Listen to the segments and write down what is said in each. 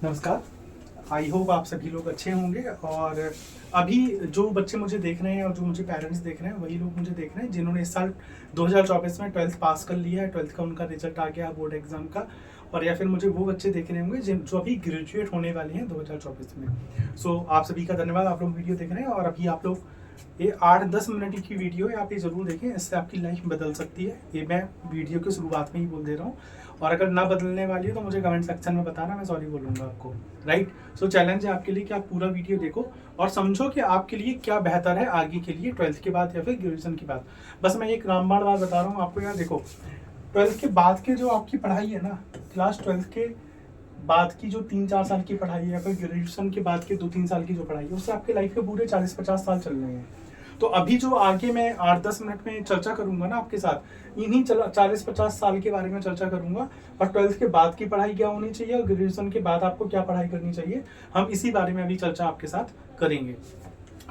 नमस्कार। I hope आप सभी लोग अच्छे होंगे। और अभी जो बच्चे मुझे देख रहे हैं और जो मुझे पेरेंट्स देख रहे हैं वही लोग मुझे देख रहे हैं जिन्होंने इस साल 2024 में 12th पास कर लिया है, 12th का उनका रिजल्ट आ गया बोर्ड एग्जाम का। और या फिर मुझे वो बच्चे देख रहे होंगे जिन जो अभी ग्रेजुएट होने वाले हैं 2024 में। सो आप सभी का धन्यवाद, आप लोग वीडियो देख रहे हैं। और अभी आप लोग ये 8-10 मिनट की वीडियो है, आप ये ज़रूर देखें, इससे आपकी लाइफ बदल सकती है। ये मैं वीडियो की शुरुआत में ही बोल दे रहा हूँ। और अगर ना बदलने वाली है तो मुझे कमेंट सेक्शन में बताना, मैं सॉरी बोलूँगा आपको। राइट। सो चैलेंज है आपके लिए कि आप पूरा वीडियो देखो और समझो कि आपके लिए क्या बेहतर है आगे के लिए, 12th के बाद या फिर ग्रेजुएशन के बाद। बस मैं एक रामबाण बात बता रहा हूँ आपको। यार देखो, 12th के बाद के जो आपकी पढ़ाई है ना, क्लास 12th के बाद की जो 3-4 साल की पढ़ाई है या फिर ग्रेजुएशन के बाद के 2-3 साल की जो पढ़ाई है, उससे आपके लाइफ के पूरे 40-50 साल चल रहे हैं। तो अभी जो आगे मैं 8-10 मिनट में चर्चा करूंगा ना आपके साथ, इन्हीं 40-50 साल के बारे में चर्चा करूंगा। और 12th के बाद की पढ़ाई क्या होनी चाहिए और ग्रेजुएशन के बाद आपको क्या पढ़ाई करनी चाहिए, हम इसी बारे में अभी चर्चा आपके साथ करेंगे।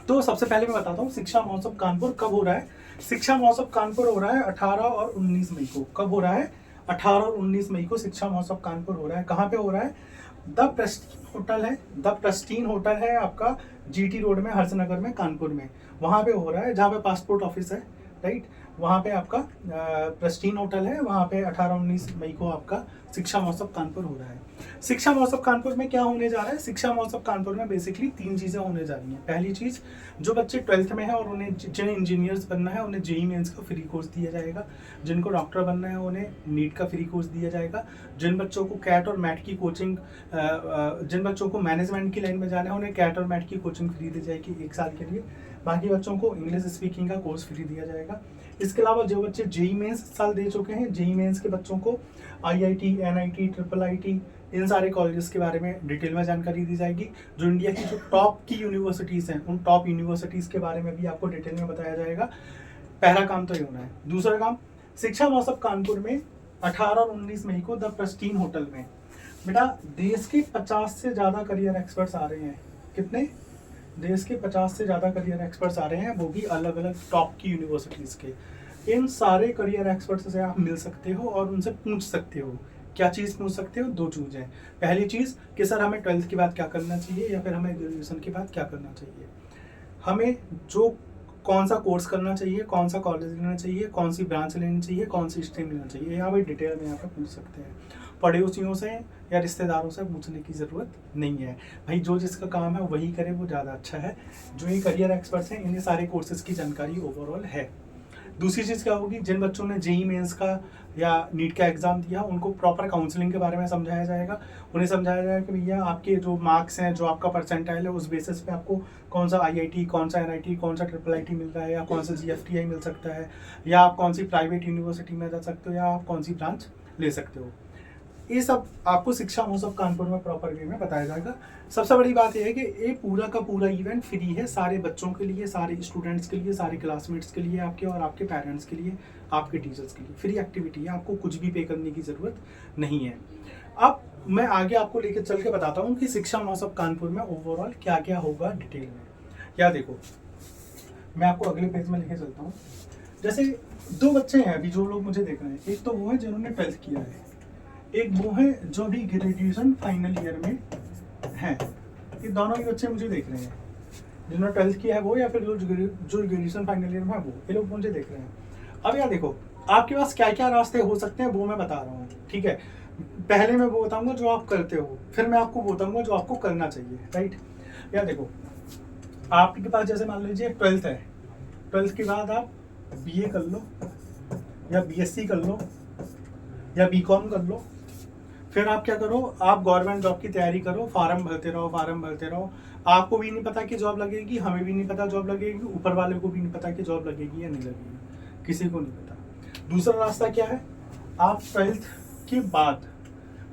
तो सबसे पहले मैं बताता हूँ शिक्षा महोत्सव कानपुर कब हो रहा है। शिक्षा महोत्सव कानपुर हो रहा है 18 और 19 मई को। कब हो रहा है? 18 और 19 मई को शिक्षा महोत्सव कानपुर हो रहा है। कहाँ पे हो रहा है? द प्रेस्टीन होटल है। द प्रेस्टीन होटल है आपका जीटी रोड में, हर्षनगर में, कानपुर में। वहाँ पे हो रहा है जहाँ पे पासपोर्ट ऑफिस है। राइट। वहाँ पे आपका प्रेस्टीन होटल है। वहाँ पे 18-19 मई को आपका शिक्षा महोत्सव कानपुर हो रहा है। शिक्षा महोत्सव कानपुर में क्या होने जा रहा है? शिक्षा महोत्सव कानपुर में बेसिकली 3 चीज़ें होने जा रही हैं। पहली चीज़, जो बच्चे 12th में हैं और उन्हें जिन्हें इंजीनियर्स बनना है उन्हें जेईई मेंस का फ्री कोर्स दिया जाएगा। जिनको डॉक्टर बनना है उन्हें नीट का फ्री कोर्स दिया जाएगा। जिन बच्चों को कैट और मैट की कोचिंग, जिन बच्चों को मैनेजमेंट की लाइन में जाना है उन्हें कैट और मैट की कोचिंग फ्री दी जाएगी 1 साल के लिए। बाकी बच्चों को इंग्लिश स्पीकिंग का कोर्स फ्री दिया जाएगा। इसके अलावा जो बच्चे जेईई मेंस साल दे चुके हैं, जेईई मेंस के बच्चों को आईआईटी, एनआईटी, ट्रिपल आईटी, इन सारे कॉलेजेस के बारे में डिटेल में जानकारी दी जाएगी। जो इंडिया की जो टॉप की यूनिवर्सिटीज़ हैं उन टॉप यूनिवर्सिटीज़ के बारे में भी आपको डिटेल में बताया जाएगा। पहला काम तो ये होना है। दूसरा काम, शिक्षा महोत्सव कानपुर में 18 और 19 मई को द प्रेस्टीन होटल में बेटा देश के 50 से ज़्यादा करियर एक्सपर्ट्स आ रहे हैं। कितने? देश के 50 से ज़्यादा करियर एक्सपर्ट्स आ रहे हैं, वो भी अलग अलग टॉप की यूनिवर्सिटीज़ के। इन सारे करियर एक्सपर्ट्स से आप मिल सकते हो और उनसे पूछ सकते हो। क्या चीज़ पूछ सकते हो? 2 चीज़ें। पहली चीज़ कि सर हमें 12th के बाद क्या करना चाहिए या फिर हमें ग्रेजुएशन के बाद क्या करना चाहिए। हमें जो कौन सा कोर्स करना चाहिए, कौन सा कॉलेज लेना चाहिए, कौन सी ब्रांच लेनी चाहिए, कौन सी स्ट्रीम लेना चाहिए, यहाँ भाई डिटेल में यहाँ पर पूछ सकते हैं। पड़ोसियों से या रिश्तेदारों से पूछने की ज़रूरत नहीं है। भाई जो जिसका काम है वही करे, वो ज़्यादा अच्छा है। जो ये करियर एक्सपर्ट्स हैं इन्हें सारे कोर्सेज की जानकारी ओवरऑल है। दूसरी चीज़ क्या होगी, जिन बच्चों ने जेईई मेंस का या नीट का एग्ज़ाम दिया उनको प्रॉपर काउंसलिंग के बारे में समझाया जाएगा। उन्हें समझाया जाएगा कि भैया आपके जो मार्क्स हैं, जो आपका परसेंटाइल है, उस बेसिस पे आपको कौन सा आईआईटी, कौन सा एनआईटी, कौन सा ट्रिपल आईटी मिल रहा है, या कौन सा जीएफटीआई मिल सकता है, या आप कौन सी प्राइवेट यूनिवर्सिटी में जा सकते हो, या आप कौन सी ब्रांच ले सकते हो। ये सब आपको शिक्षा महोत्सव कानपुर में प्रॉपर वे में बताया जाएगा। सबसे बड़ी बात यह है कि ये पूरा का पूरा इवेंट फ्री है सारे बच्चों के लिए, सारे स्टूडेंट्स के लिए, सारे क्लासमेट्स के लिए आपके, और आपके पेरेंट्स के लिए, आपके टीचर्स के लिए फ्री एक्टिविटी है। आपको कुछ भी पे करने की ज़रूरत नहीं है। अब मैं आगे आपको लेकर चल के बताता हूँ कि शिक्षा महोत्सव कानपुर में ओवरऑल क्या क्या होगा डिटेल में। या देखो, मैं आपको अगले पेज में लेके चलता हूँ। जैसे 2 बच्चे हैं अभी जो लोग मुझे देख रहे हैं। एक तो वो है जिन्होंने 12th किया है, एक वो है जो भी ग्रेजुएशन फाइनल ईयर में है। ये दोनों ही बच्चे मुझे देख रहे हैं, जिन्होंने 12th किया है वो, या फिर जो ग्रेजुएशन फाइनल ईयर में है वो, ये लोग मुझे देख रहे हैं। अब यार देखो, आपके पास क्या क्या रास्ते हो सकते हैं वो मैं बता रहा हूँ, ठीक है। पहले मैं वो बताऊंगा जो आप करते हो, फिर मैं आपको बताऊंगा जो आपको करना चाहिए। राइट। यार देखो, आपके पास जैसे मान लीजिए 12th है, 12th के बाद आप बीए कर लो, या बीएससी कर लो, या बीकॉम कर लो। फिर आप क्या करो, आप गवर्नमेंट जॉब की तैयारी करो, फार्म भरते रहो, फार्म भरते रहो। आपको भी नहीं पता कि जॉब लगेगी, हमें भी नहीं पता जॉब लगेगी, ऊपर वाले को भी नहीं पता कि जॉब लगेगी या नहीं लगेगी, किसी को नहीं पता। दूसरा रास्ता क्या है, आप 12th के बाद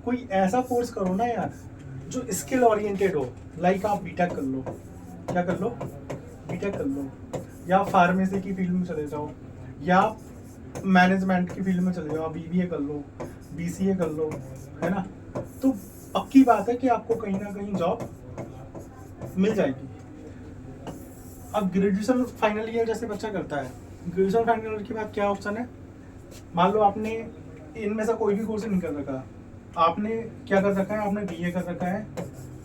कोई ऐसा कोर्स करो ना यार जो स्किल ओरिएंटेड हो। लाइक आप बीटेक कर लो। क्या कर लो? बीटेक कर लो, या फार्मेसी की फील्ड में चले जाओ, या मैनेजमेंट की फील्ड में चले जाओ, बीबीए कर लो, बीसीए कर लो, है ना। तो पक्की बात है कि आपको कहीं ना कहीं जॉब मिल जाएगी। अब ग्रेजुएशन फाइनल ईयर जैसे बच्चा करता है, ग्रेजुएशन फाइनल ईयर के बाद क्या ऑप्शन है? मान लो आपने इनमें से कोई भी कोर्स नहीं कर रखा, आपने क्या कर रखा है, आपने बीए कर रखा है,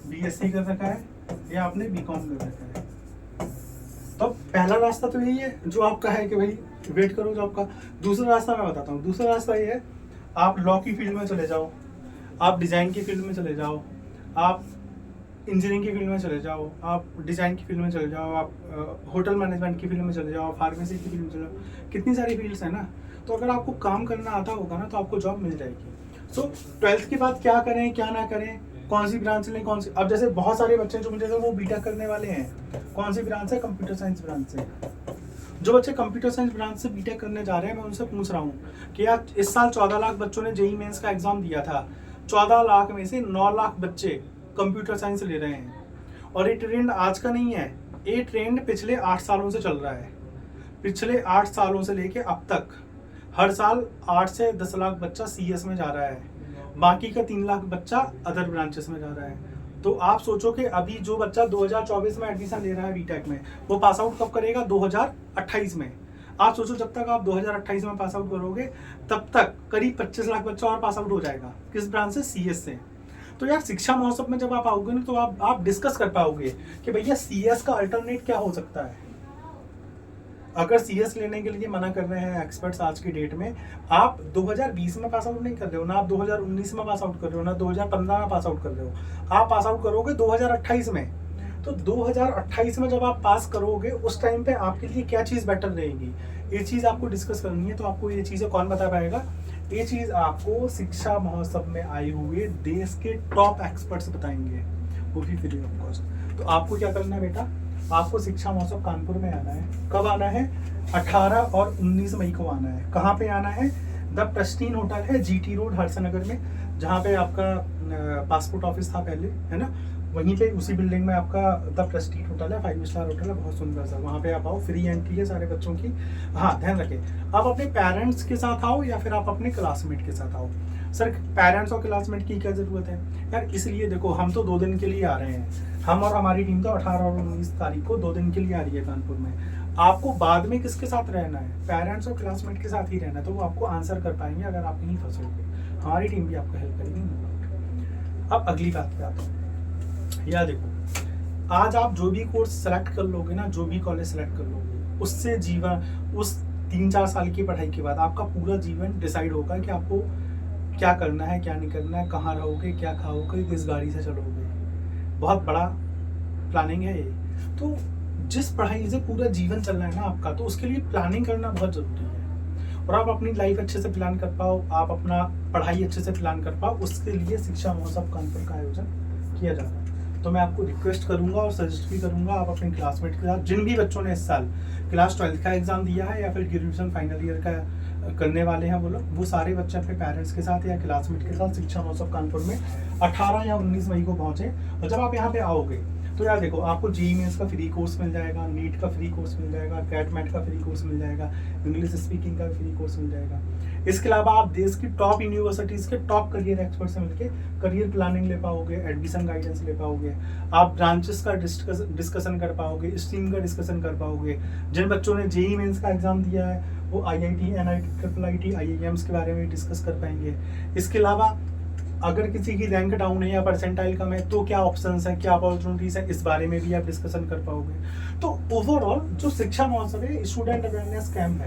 बीएससी कर रखा है या आपने बीकॉम कर रखा है। तो पहला रास्ता तो यही है जो आपका है कि भाई वेट करो जॉब का। दूसरा रास्ता मैं बताता हूँ। दूसरा रास्ता ये है, आप लॉ की फील्ड में चले जाओ, आप डिज़ाइन की फील्ड में चले जाओ, आप इंजीनियरिंग की फील्ड में चले जाओ, आप डिज़ाइन की फील्ड में चले जाओ, आप होटल मैनेजमेंट की फील्ड में चले जाओ, फार्मेसी की फील्ड में चले जाओ। कितनी सारी फील्ड्स हैं ना। तो अगर आपको काम करना आता होगा ना तो आपको जॉब मिल जाएगी। सो 12th के बाद क्या करें क्या ना करें, कौन सी ब्रांच लें, कौन सी। अब जैसे बहुत सारे बच्चे जो मुझे वो बीटेक करने वाले हैं, कौन सी ब्रांच है, कंप्यूटर साइंस ब्रांच से। जो बच्चे कंप्यूटर साइंस ब्रांच से बीटेक करने जा रहे हैं, मैं उनसे पूछ रहा हूँ कि यार इस साल 14 लाख बच्चों ने जेईई मेंस का एग्जाम दिया था, 14 लाख में से 9 लाख बच्चे कंप्यूटर साइंस ले रहे हैं। और ये ट्रेंड आज का नहीं है, ये ट्रेंड पिछले 8 सालों से चल रहा है। पिछले 8 सालों से लेके अब तक हर साल 8 से 10 लाख बच्चा सीएस में जा रहा है, बाकी का 3 लाख बच्चा अदर ब्रांचेस में जा रहा है। तो आप सोचो कि अभी जो बच्चा 2024 में एडमिशन ले रहा है बीटेक में, वो पास आउट कब करेगा, 2028 में। आप सोचो जब तक आप 2028 में पास आउट करोगे तब तक करीब 25 लाख बच्चा और पास आउट हो जाएगा। किस ब्रांच से, सीएस से। तो यार शिक्षा महोत्सव में जब आप आओगे ना तो आप डिस्कस कर पाओगे कि भैया सीएस का अल्टरनेट क्या हो सकता है। अगर सीएस लेने के लिए मना कर रहे हैं एक्सपर्ट्स आज की डेट में, आप 2020 में पास आउट नहीं कर रहे हो ना, आप 2019 में पास आउट कर रहे हो ना, 2015 में पास आउट कर रहे हो, आप पास आउट करोगे 2028 में। तो 2028 में जब आप पास करोगे उस टाइम पे आपके लिए क्या चीज़ बेटर रहेगी, ये चीज़ आपको डिस्कस करनी है। तो आपको ये चीज़ें कौन बता पाएगा, ये चीज़ आपको शिक्षा महोत्सव में आए हुए देश के टॉप एक्सपर्ट्स बताएंगे, वो भी फ्री ऑफ कॉस्ट। तो आपको क्या करना है बेटा, आपको शिक्षा महोत्सव कानपुर में आना है। कब आना है, 18 और 19 मई को आना है। कहाँ पे आना है, द प्रेस्टीन होटल है, जीटी रोड हर्षनगर में, जहाँ पे आपका पासपोर्ट ऑफिस था पहले, है ना, वहीं पे उसी बिल्डिंग में आपका द प्रेस्टीज होटल है, 5 स्टार होटल है, बहुत सुंदर सा। वहाँ पे आप आओ, फ्री एंट्री है सारे बच्चों की। हाँ ध्यान रखें, आप अपने पेरेंट्स के साथ आओ या फिर आप अपने क्लासमेट के साथ आओ। सर पेरेंट्स और क्लासमेट की क्या ज़रूरत है यार, इसलिए देखो हम तो 2 दिन के लिए आ रहे हैं, हम और हमारी टीम तो 18 और 19 तारीख को 2 दिन के लिए आ रही है कानपुर में। आपको बाद में किसके साथ रहना है, पेरेंट्स और क्लासमेट के साथ ही रहना है, तो वो आपको आंसर कर पाएंगे अगर आप नहीं फंसोगे। हमारी टीम भी आपको हेल्प करेगी। अब अगली बात पे आता हूँ। यार देखो, आज आप जो भी कोर्स सेलेक्ट कर लोगे ना, जो भी कॉलेज सेलेक्ट कर लोगे, उससे जीवन, उस 3-4 साल की पढ़ाई के बाद आपका पूरा जीवन डिसाइड होगा कि आपको क्या करना है, क्या नहीं करना है, कहाँ रहोगे, क्या खाओगे, किस गाड़ी से चलोगे। बहुत बड़ा प्लानिंग है ये। तो जिस पढ़ाई से पूरा जीवन चलना है ना आपका, तो उसके लिए प्लानिंग करना बहुत ज़रूरी है। और आप अपनी लाइफ अच्छे से प्लान कर पाओ, आप अपना पढ़ाई अच्छे से प्लान कर पाओ, उसके लिए शिक्षा महोत्सव कानपुर का आयोजन किया जा रहा है। तो मैं आपको रिक्वेस्ट करूंगा और सजेस्ट भी करूंगा, आप अपने क्लासमेट के साथ, जिन भी बच्चों ने इस साल क्लास 12th का एग्जाम दिया है या फिर ग्रेजुएशन फाइनल ईयर का करने वाले हैं वो लोग, वो सारे बच्चे अपने पेरेंट्स के साथ या क्लासमेट के साथ शिक्षा महोत्सव कानपुर में 18 या 19 मई को पहुंचे। और जब आप यहाँ पे आओगे तो यार देखो, आपको जेईई मेंस का फ्री कोर्स मिल जाएगा, नीट का फ्री कोर्स मिल जाएगा, कैट मैट का फ्री कोर्स मिल जाएगा, इंग्लिश स्पीकिंग का फ्री कोर्स मिल जाएगा। इसके अलावा आप देश की टॉप यूनिवर्सिटीज के टॉप करियर एक्सपर्ट से मिलकर करियर प्लानिंग ले पाओगे, एडमिशन गाइडेंस ले पाओगे, आप ब्रांचेस का डिस्कशन कर पाओगे, स्ट्रीम का डिस्कशन कर पाओगे। जिन बच्चों ने जेईई मेंस का एग्जाम दिया है वो IIT, NIT, IIT, IIMs के बारे में डिस्कस कर पाएंगे। इसके अलावा अगर किसी की रैंक डाउन है या परसेंटाइल कम है तो क्या ऑप्शंस हैं, क्या अपॉर्चुनिटीज है, इस बारे में भी आप डिस्कशन कर पाओगे। तो ओवरऑल जो शिक्षा महोत्सव है, स्टूडेंट अवेयरनेस कैंप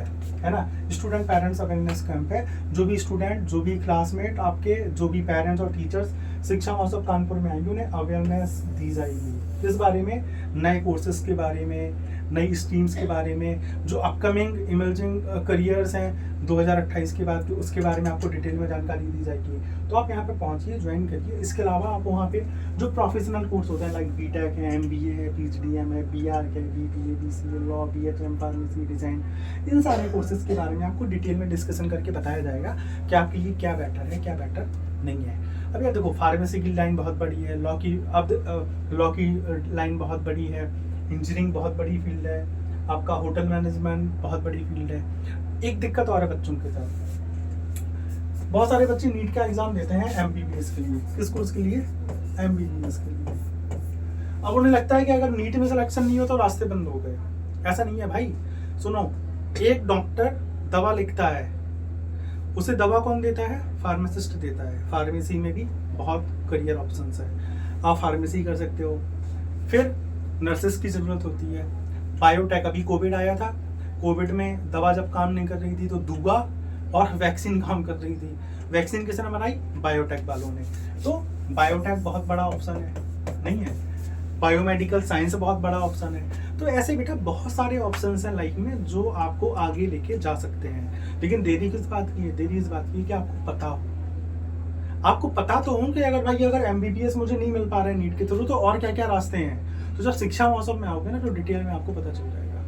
है ना, स्टूडेंट पेरेंट्स अवेयरनेस कैंप है। जो भी स्टूडेंट, जो भी क्लासमेट, आपके जो भी पेरेंट्स और टीचर्स शिक्षा महोत्सव कानपुर में आएंगे, उन्हें अवेयरनेस दी जाएगी इस बारे में, नए कोर्सेज के बारे में, नई स्ट्रीम्स के बारे में, जो अपकमिंग इमर्जिंग करियर्स हैं 2028 के बाद, उसके बारे में आपको डिटेल में जानकारी दी जाएगी। तो आप यहाँ पे पहुँचिए, ज्वाइन करिए। इसके अलावा आप वहाँ पे जो प्रोफेशनल कोर्स होते हैं, लाइक बीटेक है, MBA है, PhD है, BR है, BBA, BCA, law, BHM, pharmacy, design, इन सारे कोर्सेज के बारे में आपको डिटेल में डिस्कशन करके बताया जाएगा कि आपके लिए क्या बेटर है, क्या बेटर नहीं है। अब यार देखो, फार्मेसी की लाइन बहुत बड़ी है, लॉ की लाइन बहुत बड़ी है, इंजीनियरिंग बहुत बड़ी फील्ड है, आपका होटल मैनेजमेंट बहुत बड़ी फील्ड है। एक दिक्कत और है बच्चों के साथ, बहुत सारे बच्चे नीट का एग्जाम देते हैं MBBS के लिए। किस कोर्स के लिए? MBBS के लिए। अब उन्हें लगता है कि अगर नीट में सिलेक्शन नहीं हो तो रास्ते बंद हो गए। ऐसा नहीं है भाई, सुनो, एक डॉक्टर दवा लिखता है, उसे दवा कौन देता है? फार्मासिस्ट देता है। फार्मेसी में भी बहुत करियर ऑप्शंस है। आप फार्मेसी कर सकते हो। फिर नर्सेस की ज़रूरत होती है, बायोटेक, अभी कोविड आया था, कोविड में दवा जब काम नहीं कर रही थी तो दूगा और वैक्सीन काम कर रही थी। वैक्सीन किसने बनाई? बायोटेक वालों ने। तो बायोटेक बहुत बड़ा ऑप्शन है, नहीं है? बायोमेडिकल साइंस बहुत बड़ा ऑप्शन है। तो ऐसे बेटा बहुत सारे ऑप्शंस हैं लाइफ में जो आपको आगे लेके जा सकते हैं। लेकिन देरी किस बात की है? देरी इस बात की है कि आपको पता हो। आपको पता तो हो कि अगर एमबीबीएस मुझे नहीं मिल पा रहा है नीट के थ्रू, तो और क्या क्या रास्ते हैं। तो जब शिक्षा महोत्सव में आओगे ना तो डिटेल में आपको पता चल जाएगा,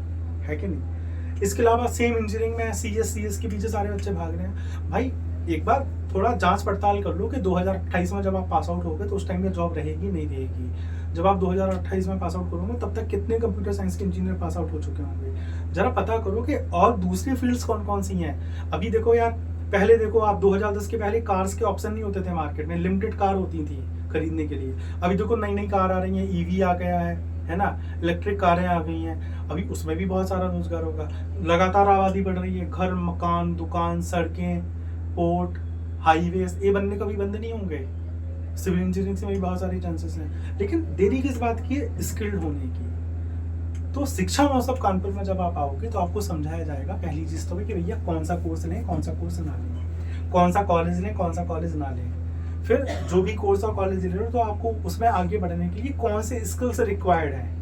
है कि नहीं? इसके अलावा सेम इंजीनियरिंग में सीएस के पीछे सारे बच्चे भाग रहे हैं। भाई एक बार थोड़ा जांच पड़ताल कर लो कि 2028 में जब आप पास आउट होगे तो उस टाइम में जॉब रहेगी नहीं रहेगी। जब आप 2028 में पास आउट करोगे तब तक कितने कंप्यूटर साइंस के इंजीनियर पास आउट हो चुके होंगे। जरा पता करो कि और दूसरी फील्ड्स कौन कौन सी हैं। अभी देखो यार, पहले देखो आप 2010 के पहले कार्स के ऑप्शन नहीं होते थे मार्केट में, लिमिटेड कार होती थी खरीदने के लिए। अभी देखो नई नई कार आ रही हैं, ईवी आ गया है ना, इलेक्ट्रिक कारें आ गई हैं। अभी उसमें भी बहुत सारा रोजगार होगा। लगातार आबादी बढ़ रही है, घर, मकान, दुकान, सड़कें, पोर्ट, हाईवेज, ये बनने कभी बंद नहीं होंगे। सिविल इंजीनियरिंग से भी बहुत सारे चांसेस हैं। लेकिन देरी किस बात की है? स्किल्ड होने की। तो शिक्षा महोत्सव कानपुर में जब आप आओगे तो आपको समझाया जाएगा पहली चीज तो है कि भैया कौन सा कोर्स लें, कौन सा कोर्स ना लें, कौन सा कॉलेज लें, कौन सा कॉलेज ना लें। फिर जो भी कोर्स और कॉलेज ले रहे हो तो आपको उसमें आगे बढ़ने के लिए कौन से स्किल्स रिक्वायर्ड हैं,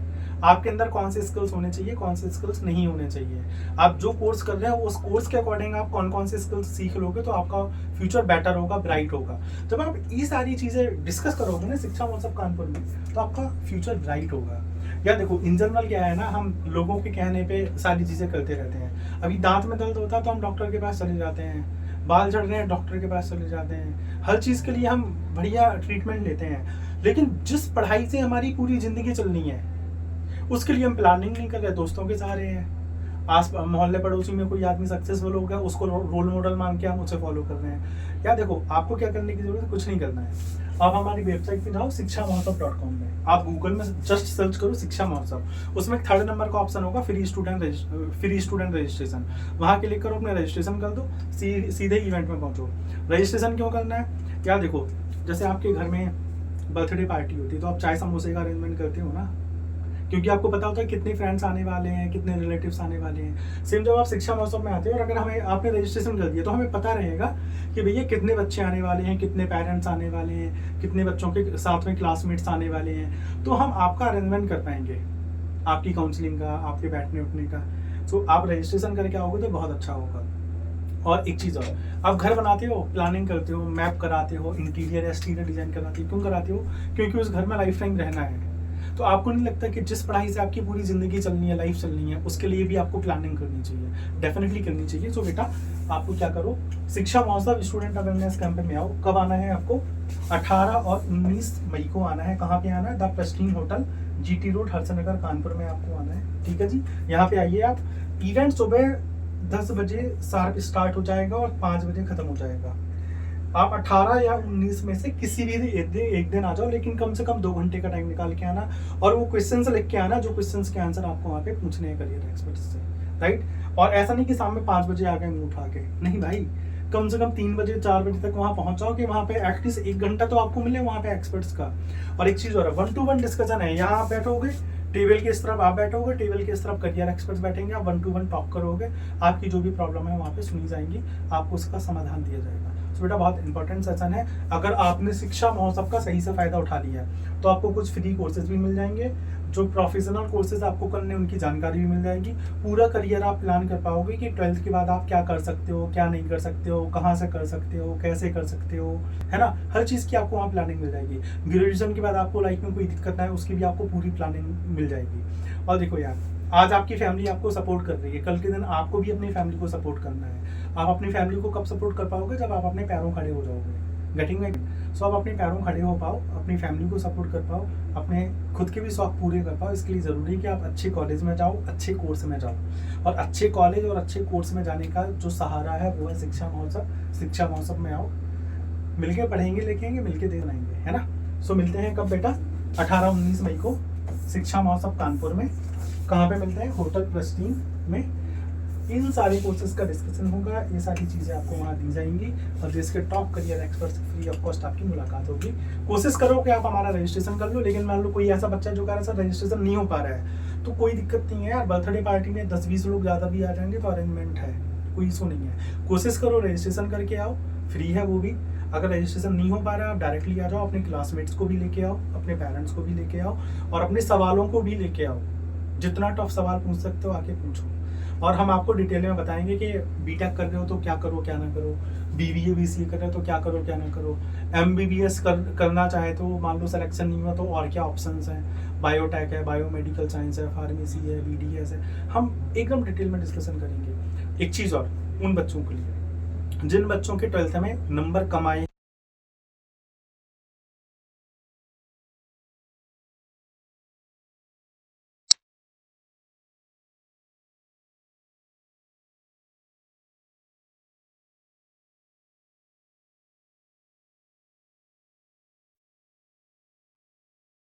आपके अंदर कौन से स्किल्स होने चाहिए, कौन से स्किल्स नहीं होने चाहिए। आप जो कोर्स कर रहे हैं उस कोर्स के अकॉर्डिंग आप कौन कौन से स्किल्स सीख लोगे तो आपका फ्यूचर बेटर होगा, ब्राइट होगा। जब आप ये सारी चीज़ें डिस्कस करोगे ना शिक्षा महोत्सव कानपुर में तो आपका फ्यूचर ब्राइट होगा। या देखो इन जनरल क्या है ना, हम लोगों के कहने पे सारी चीज़ें करते रहते हैं। अभी दांत में दर्द होता है तो हम डॉक्टर के पास चले जाते हैं, बाल झड़ रहे हैं डॉक्टर के पास चले जाते हैं, हर चीज़ के लिए हम बढ़िया ट्रीटमेंट लेते हैं। लेकिन जिस पढ़ाई से हमारी पूरी ज़िंदगी चलनी है उसके लिए हम प्लानिंग नहीं कर रहे, दोस्तों के सहारे हैं। आस मोहल्ले पड़ोसी में कोई आदमी सक्सेसफुल हो गया, उसको रोल मॉडल मान के हम उसे फॉलो कर रहे हैं। या देखो आपको क्या करने की जरूरत है? कुछ नहीं करना है। आप हमारी वेबसाइट पे जाओ शिक्षामहोत्सव.com में, आप गूगल में जस्ट सर्च करो शिक्षा महोत्सव, उसमें 3rd नंबर का ऑप्शन होगा फ्री स्टूडेंट रजिस्ट्रेशन। वहाँ क्लिक करो, अपने रजिस्ट्रेशन कर दो, सीधे इवेंट में पहुँचो। रजिस्ट्रेशन क्यों करना है? क्या देखो, जैसे आपके घर में बर्थडे पार्टी होती है तो आप चाय समोसे का अरेंजमेंट करते हो ना, क्योंकि आपको पता होता है कितने फ्रेंड्स आने वाले हैं, कितने रिलेटिव्स आने वाले हैं। सेम जब आप शिक्षा महोत्सव में आते हो और अगर हमें आपने रजिस्ट्रेशन कर दिया तो हमें पता रहेगा कि भैया कितने बच्चे आने वाले हैं, कितने पेरेंट्स आने वाले हैं, कितने बच्चों के साथ में क्लासमेट्स आने वाले हैं। तो हम आपका अरेंजमेंट कर पाएंगे, आपकी काउंसलिंग का, आपके बैठने उठने का। तो आप रजिस्ट्रेशन करके आओगे तो बहुत अच्छा होगा। और एक चीज़ और, आप घर बनाते हो, प्लानिंग करते हो, मैप कराते हो, इंटीरियर एक्सटीरियर डिजाइन कराते हो, क्यों कराते हो? क्योंकि उस घर में लाइफ टाइम रहना है। तो आपको नहीं लगता कि जिस पढ़ाई से आपकी पूरी जिंदगी चलनी है, लाइफ चलनी है, उसके लिए भी आपको प्लानिंग करनी चाहिए, डेफिनेटली करनी चाहिए। सो बेटा आपको क्या करो, शिक्षा महोत्सव स्टूडेंट अवेयरनेस कैंप में आओ। कब आना है आपको? 18 और 19 मई को आना है। कहाँ पे आना है? The Pristine hotel, GT road, Harshnagar, Kanpur में आपको आना है। ठीक है जी, यहाँ पे आइए आप। इवेंट सुबह 10 बजे शार्प स्टार्ट हो जाएगा और 5 बजे खत्म हो जाएगा। आप 18 या 19 में से किसी भी एक दिन आ जाओ, लेकिन कम से कम 2 घंटे का टाइम निकाल के आना और वो क्वेश्चंस लिख के आना जो क्वेश्चंस के आंसर आपको वहाँ पे पूछने हैं करियर एक्सपर्ट्स से, राइट। और ऐसा नहीं कि शाम में 5 बजे आ गए मुंह उठा के, नहीं भाई, कम से कम 3 बजे 4 बजे तक वहाँ पहुँच जाओ कि वहाँ पे एटलीस्ट 1 घंटा तो आपको मिले वहाँ पे एक्सपर्ट्स का। और एक चीज़ और है, 1-to-1 डिस्कशन है। यहाँ आप बैठोगे, टेबल के इस तरफ आप बैठोगे, टेबल के इस तरफ करियर एक्सपर्ट्स बैठेंगे, आप 1-to-1 टॉक करोगे, आपकी जो भी प्रॉब्लम है वहाँ पे सुनी जाएंगी, आपको उसका समाधान दिया जाएगा। तो बेटा बहुत इंपॉर्टेंट सेशन है। अगर आपने शिक्षा महोत्सव का सही से फायदा उठा लिया तो आपको कुछ फ्री कोर्सेज भी मिल जाएंगे, जो प्रोफेशनल कोर्सेज आपको करने उनकी जानकारी भी मिल जाएगी। पूरा करियर आप प्लान कर पाओगे कि 12th के बाद आप क्या कर सकते हो, क्या नहीं कर सकते हो, कहाँ से कर सकते हो, कैसे कर सकते हो, है ना। हर चीज़ की आपको वहाँ प्लानिंग मिल जाएगी। ग्रेजुएशन के बाद आपको लाइफ में कोई दिक्कत ना है, उसकी भी आपको पूरी प्लानिंग मिल जाएगी। और देखो यार, आज आपकी फैमिली आपको सपोर्ट कर रही है, कल के दिन आपको भी अपनी फैमिली को सपोर्ट करना है। आप अपनी फैमिली को कब सपोर्ट कर पाओगे? जब आप अपने पैरों खड़े हो जाओगे। गेटिंग में सो आप अपने पैरों खड़े हो पाओ, अपनी फैमिली को सपोर्ट कर पाओ, अपने खुद के भी शौक पूरे कर पाओ। इसके लिए ज़रूरी है कि आप अच्छे कॉलेज में जाओ, अच्छे कोर्स में जाओ। और अच्छे कॉलेज और अच्छे कोर्स में जाने का जो सहारा है वो है शिक्षा महोत्सव। शिक्षा महोत्सव में आओ, मिलके पढ़ेंगे, लिखेंगे, मिलके दे बनाएंगे, है ना। सो मिलते हैं कब बेटा? 18-19 मई को शिक्षा महोत्सव कानपुर में। कहाँ पे मिलते हैं? होटल प्रेस्टीन में, इन सारे कोर्सेज का डिस्कशन होगा, ये सारी चीज़ें आपको वहाँ दी जाएंगी और देश के टॉप करियर एक्सपर्ट से फ्री ऑफ कॉस्ट आपकी मुलाकात होगी। कोशिश करो कि आप हमारा रजिस्ट्रेशन कर लो, लेकिन मान लो कोई ऐसा बच्चा जो कह रहा है सर रजिस्ट्रेशन नहीं हो पा रहा है, तो कोई दिक्कत नहीं है यार, बर्थडे पार्टी में 10-20 लोग ज़्यादा भी आ जाएंगे तो अरेंजमेंट है, कोई इशू नहीं है। कोशिश करो रजिस्ट्रेशन करके आओ, फ्री है वो भी। अगर रजिस्ट्रेशन नहीं हो पा रहा है आप डायरेक्टली आ जाओ, अपने क्लासमेट्स को भी लेके आओ, अपने पेरेंट्स को भी लेके आओ और अपने सवालों को भी लेके आओ। जितना टफ सवाल पूछ सकते हो आके पूछो और हम आपको डिटेल में बताएंगे कि बीटेक कर रहे हो तो क्या करो क्या ना करो, बीबीए बीसीए कर रहे हो तो क्या करो क्या ना करो, एमबीबीएस करना चाहे तो मान लो सिलेक्शन नहीं हुआ तो और क्या ऑप्शंस हैं, बायोटेक है, बायोमेडिकल साइंस है, फार्मेसी है, बीडीएस है, हम एकदम डिटेल में डिस्कशन करेंगे। एक चीज़ और उन बच्चों के लिए जिन बच्चों के 12th में नंबर कम आए